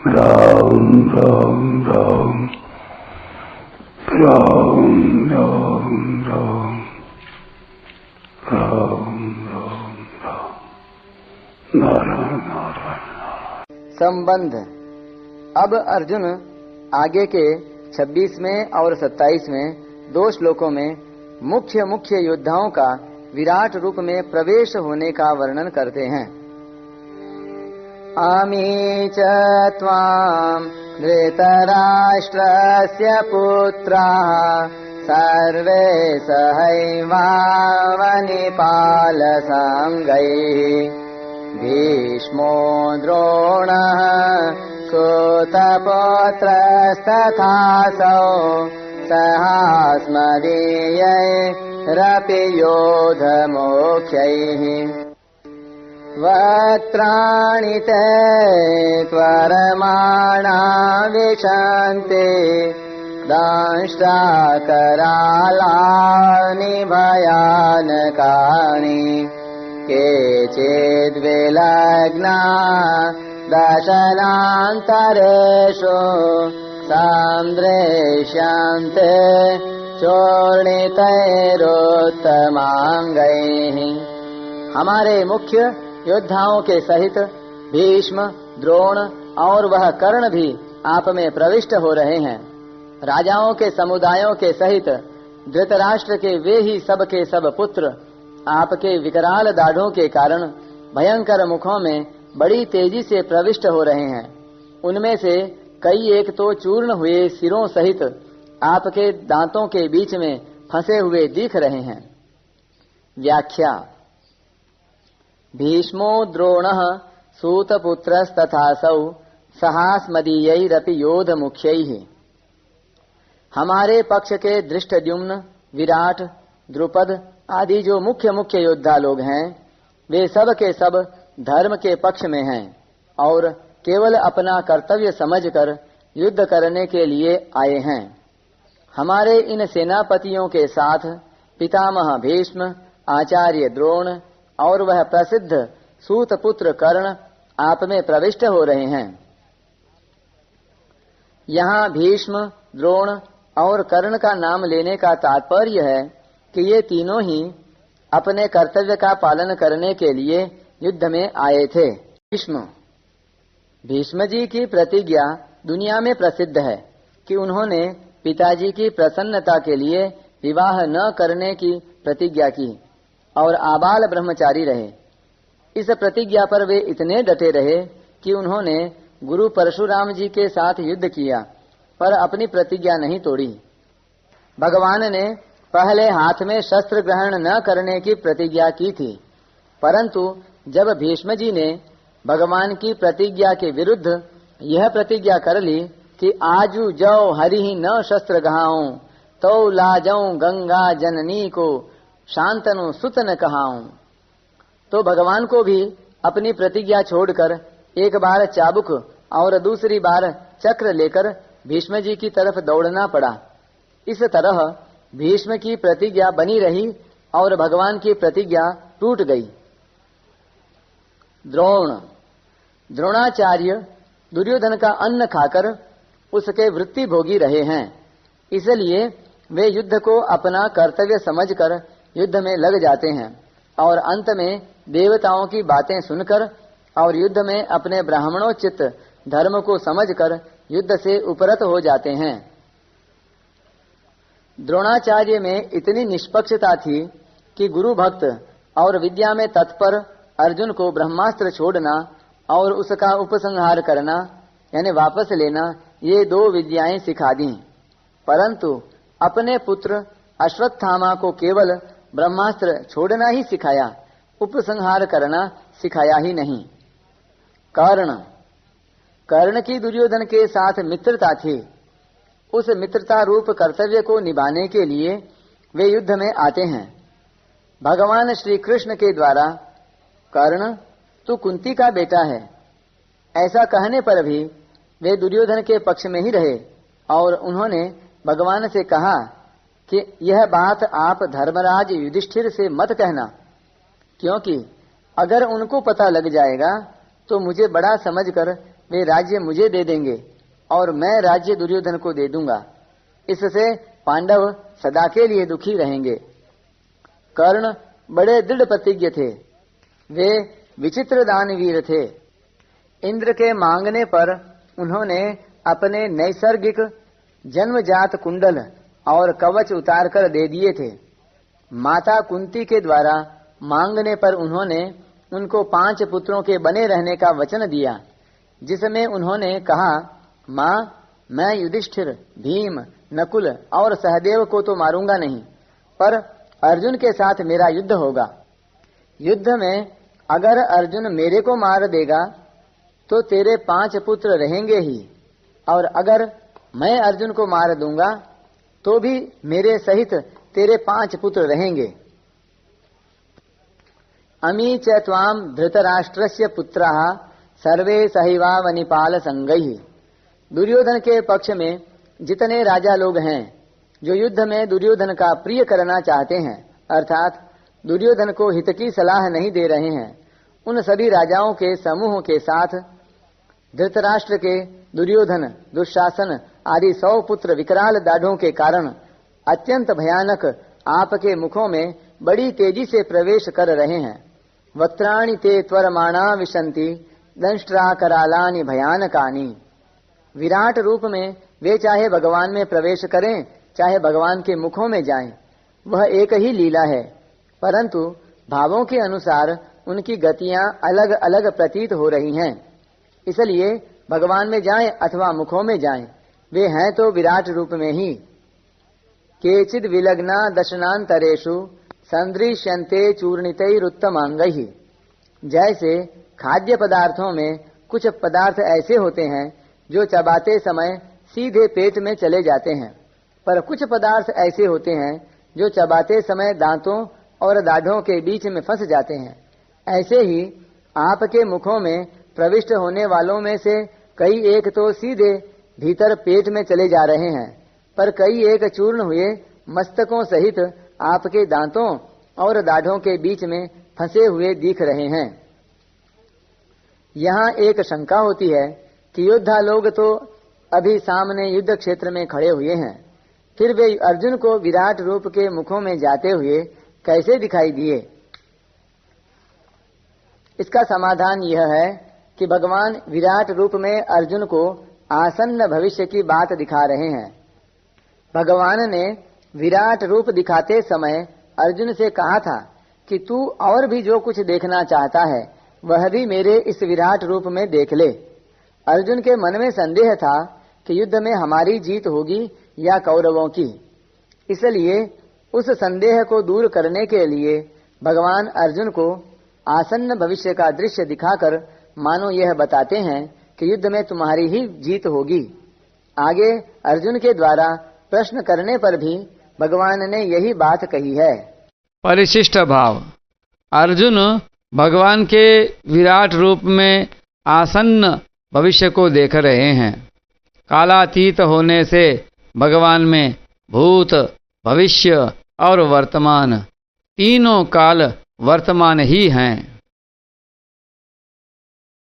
राम राम राम राम राम राम राम राम राम नारायण नारायण। संबंध। अब अर्जुन आगे के 26वें और 27वें 2 श्लोकों में मुख्य मुख्य योद्धाओं का विराट रूप में प्रवेश होने का वर्णन करते हैं। अमी च त्वां धृतराष्ट्रस्य पुत्राः सर्वे सहैवावनिपालसङ्गैः भीष्मो द्रोणः सूतपुत्रस्तथासौ सहास्मदीयैरपि योधमुख्यैः वक्त्राणि ते त्वरमाणा विशन्ति दंष्ट्राकरालानि भयानकानि केचिद्विलग्ना दशनान्तरेषु सन्दृश्यन्ते चूर्णितैरुत्तमाङ्गैः। हमारे मुख्य योद्धाओं के सहित भीष्म, द्रोण और वह कर्ण भी आप में प्रविष्ट हो रहे हैं। राजाओं के समुदायों के सहित धृतराष्ट्र के वे ही सब के सब पुत्र आपके विकराल दाढ़ों के कारण भयंकर मुखों में बड़ी तेजी से प्रविष्ट हो रहे हैं। उनमें से कई एक तो चूर्ण हुए सिरों सहित आपके दांतों के बीच में फंसे हुए दिख रहे हैं। व्याख्या। भीष्मो द्रोणः सूतपुत्रस्तथासौ सहास्मदीयैरपि योधमुख्यैः। हमारे पक्ष के धृष्टद्युम्न, विराट, द्रुपद आदि जो मुख्य मुख्य योद्धा लोग हैं, वे सब के सब धर्म के पक्ष में हैं और केवल अपना कर्तव्य समझकर युद्ध करने के लिए आए हैं। हमारे इन सेनापतियों के साथ पितामह भीष्म, आचार्य द्रोण और वह प्रसिद्ध सूतपुत्र कर्ण आप में प्रविष्ट हो रहे हैं। यहाँ भीष्म, द्रोण और कर्ण का नाम लेने का तात्पर्य है कि ये तीनों ही अपने कर्तव्य का पालन करने के लिए युद्ध में आए थे। भीष्म जी की प्रतिज्ञा दुनिया में प्रसिद्ध है कि उन्होंने पिताजी की प्रसन्नता के लिए विवाह न करने की प्रतिज्ञा की और आबाल ब्रह्मचारी रहे। इस प्रतिज्ञा पर वे इतने डटे रहे कि उन्होंने गुरु परशुराम जी के साथ युद्ध किया पर अपनी प्रतिज्ञा नहीं तोड़ी। भगवान ने पहले हाथ में शस्त्र ग्रहण न करने की प्रतिज्ञा की थी, परंतु जब भीष्म जी ने भगवान की प्रतिज्ञा के विरुद्ध यह प्रतिज्ञा कर ली कि आजू जौ हरि न शस्त्र गहाऊं तो लाजऊं गंगा जननी को शांतनु सुत न कहाऊं, तो भगवान को भी अपनी प्रतिज्ञा छोड़कर एक बार चाबुक और दूसरी बार चक्र लेकर भीष्म जी की तरफ दौड़ना पड़ा। इस तरह भीष्म की प्रतिज्ञा बनी रही और भगवान की प्रतिज्ञा टूट गई। द्रोणाचार्य दुर्योधन का अन्न खाकर उसके वृत्ति भोगी रहे हैं, इसलिए वे युद्ध को अपना कर्तव्य समझकर युद्ध में लग जाते हैं और अंत में देवताओं की बातें सुनकर और युद्ध में अपने ब्राह्मणोचित धर्म को समझकर युद्ध से उपरत हो जाते हैं। द्रोणाचार्य में इतनी निष्पक्षता थी कि गुरु भक्त और विद्या में तत्पर अर्जुन को ब्रह्मास्त्र छोड़ना और उसका उपसंहार करना यानी वापस लेना, ये 2 विद्याएं सिखा दी, परंतु अपने पुत्र अश्वत्थामा को केवल ब्रह्मास्त्र छोड़ना ही सिखाया, उपसंहार करना सिखाया ही नहीं। कर्ण की दुर्योधन के साथ मित्रता थी। उस मित्रता रूप कर्तव्य को निभाने के लिए वे युद्ध में आते हैं। भगवान श्री कृष्ण के द्वारा कर्ण तू कुंती का बेटा है ऐसा कहने पर भी वे दुर्योधन के पक्ष में ही रहे और उन्होंने भगवान से कहा कि यह बात आप धर्मराज युधिष्ठिर से मत कहना, क्योंकि अगर उनको पता लग जाएगा तो मुझे बड़ा समझकर वे राज्य मुझे दे देंगे और मैं राज्य दुर्योधन को दे दूंगा। इससे पांडव सदा के लिए दुखी रहेंगे। कर्ण बड़े दृढ़ प्रतिज्ञ थे। वे विचित्र दानवीर थे। इंद्र के मांगने पर उन्होंने अपने नैसर्गिक जन्मजात कुंडल और कवच उतारकर दे दिए थे। माता कुंती के द्वारा मांगने पर उन्होंने उनको 5 पुत्रों के बने रहने का वचन दिया, जिसमें उन्होंने कहा, माँ, मैं युधिष्ठिर, भीम, नकुल और सहदेव को तो मारूंगा नहीं, पर अर्जुन के साथ मेरा युद्ध होगा। युद्ध में अगर अर्जुन मेरे को मार देगा तो तेरे 5 पुत्र रहेंगे ही, और अगर मैं अर्जुन को मार दूंगा तो भी मेरे सहित तेरे 5 पुत्र रहेंगे। अमी च त्वाम धृतराष्ट्रस्य पुत्राः सर्वे सहैवावनिपाल संगैः। दुर्योधन के पक्ष में जितने राजा लोग हैं जो युद्ध में दुर्योधन का प्रिय करना चाहते हैं, अर्थात दुर्योधन को हित की सलाह नहीं दे रहे हैं, उन सभी राजाओं के समूह के साथ धृतराष्ट्र के दुर्योधन, दुशासन आदि 100 पुत्र विकराल दाढ़ों के कारण अत्यंत भयानक आपके मुखों में बड़ी तेजी से प्रवेश कर रहे हैं। वक्त्राणि ते त्वरमाणा विशन्ति दंष्ट्रा करालानि भयानकानि। विराट रूप में वे चाहे भगवान में प्रवेश करें, चाहे भगवान के मुखों में जाएं, वह एक ही लीला है, परंतु भावों के अनुसार उनकी गतियां अलग अलग प्रतीत हो रही हैं। इसलिए भगवान में जाएं अथवा मुखों में जाएं, वे हैं तो विराट रूप में ही। केचिद विलग्ना दशनांतरेषु संदृश्यन्ते चूर्णितैरुत्तमांगैः। जैसे खाद्य पदार्थों में कुछ पदार्थ ऐसे होते हैं जो चबाते समय सीधे पेट में चले जाते हैं, पर कुछ पदार्थ ऐसे होते हैं जो चबाते समय दांतों और दाढ़ों के बीच में फंस जाते हैं। ऐसे ही आपके मुखों में प्रविष्ट होने वालों में से कई एक तो सीधे भीतर पेट में चले जा रहे हैं, पर कई एक चूर्ण हुए मस्तकों सहित आपके दांतों और दाढ़ों के बीच में फंसे हुए दिख रहे हैं। यहाँ एक शंका होती है कि योद्धा लोग तो अभी सामने युद्ध क्षेत्र में खड़े हुए हैं, फिर वे अर्जुन को विराट रूप के मुखों में जाते हुए कैसे दिखाई दिए? इसका समाधान यह है कि भगवान विराट रूप में अर्जुन को आसन्न भविष्य की बात दिखा रहे हैं। भगवान ने विराट रूप दिखाते समय अर्जुन से कहा था कि तू और भी जो कुछ देखना चाहता है वह भी मेरे इस विराट रूप में देख ले। अर्जुन के मन में संदेह था कि युद्ध में हमारी जीत होगी या कौरवों की। इसलिए उस संदेह को दूर करने के लिए भगवान अर्जुन को आसन्न भविष्य का दृश्य दिखाकर मानो यह बताते हैं कि युद्ध में तुम्हारी ही जीत होगी। आगे अर्जुन के द्वारा प्रश्न करने पर भी भगवान ने यही बात कही है। परिशिष्ट भाव। अर्जुन भगवान के विराट रूप में आसन्न भविष्य को देख रहे हैं। कालातीत होने से भगवान में भूत, भविष्य और वर्तमान तीनों काल वर्तमान ही हैं।